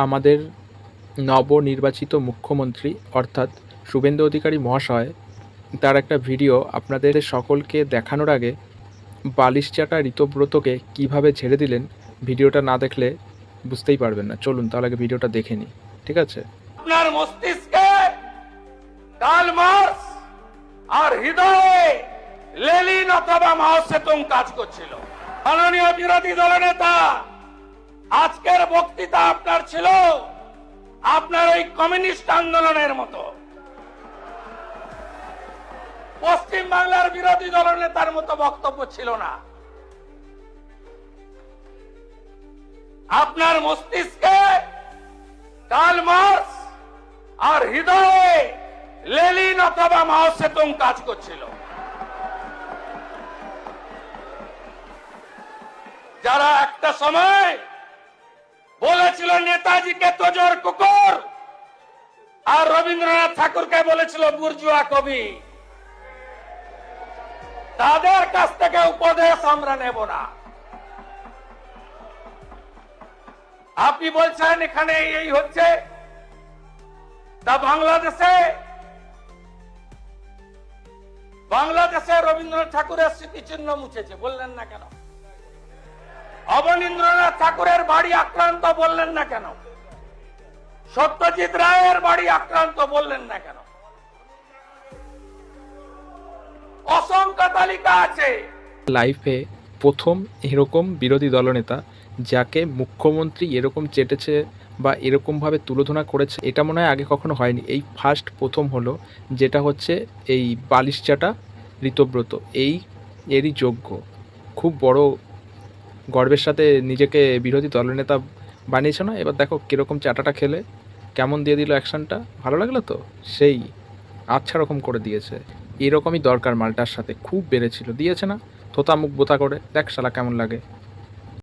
আমাদের নবনির্বাচিত মুখ্যমন্ত্রী অর্থাৎ শুভেন্দু অধিকারী মহাশয় তার একটা ভিডিও আপনাদের সকলকে দেখানোর আগে বালিশচাটা ঋতব্রতকে কীভাবে ঝেড়ে দিলেন ভিডিওটা না দেখলে বুঝতেই পারবেন না। চলুন তাহলে আগে ভিডিওটা দেখে নিই, ঠিক আছে? আপনার মস্তিষ্কে কার্ল মার্কস আর হৃদয়ে লেনিন অথবা মাও সেতুং কাজ করছিল। মাননীয় বিরোধী দলনেতা, আজকের বক্তৃতা আপনার ছিল আপনার ওই কমিউনিস্ট আন্দোলনের মতো। পশ্চিম বাংলার বিরোধী দলনেতার মতো বক্তব্য ছিল না। আপনার মস্তিষ্কে কার্ল মার্কস আর হৃদয়ে লেনিন অথবা মাও সেতুং কাজ করছিল। যারা একটা সময় বলেছিল নেতাজিকে তোজর কুকুর আর রবীন্দ্রনাথ ঠাকুরকে বলেছিল বুর্জুয়া কবি, তাদের কাছ থেকে উপদেশ আমরা নেব না। আপনি বলছেন এখানে এই হচ্ছে, তা বাংলাদেশে রবীন্দ্রনাথ ঠাকুরের স্মৃতিচিহ্ন মুছেছে, বললেন না কেন? অবনীন্দ্রনাথ ঠাকুরের বাড়ি আক্রান্ত, বললেন না কেন? সত্যজিৎ রায়ের বাড়ি আক্রান্ত, বললেন না কেন? অসংখ্য তালিকা আছে। লাইফে প্রথম এরকম বিরোধী দলনেতা যাকে মুখ্যমন্ত্রী এরকম চেটেছে বা এরকমভাবে তুলোধনা করেছে, এটা মনে হয় আগে কখনো হয়নি। এই ফার্স্ট প্রথম হলো, যেটা হচ্ছে এই বালিশচাটা ঋতব্রত এরই যোগ্য। খুব বড় গর্বের সাথে নিজেকে বিরোধী দলনেতা বানিয়েছে না? এবার দেখো কীরকম চাটাটা খেলে কেমন দিয়ে দিল অ্যাকশনটা। ভালো লাগলো তো? সেই আচ্ছা রকম করে দিয়েছে। এরকমই দরকার মালটার সাথে, খুব বেড়েছিল, দিয়েছে না? থোতা মুখ বোতা করে, দেখ শালা কেমন লাগে।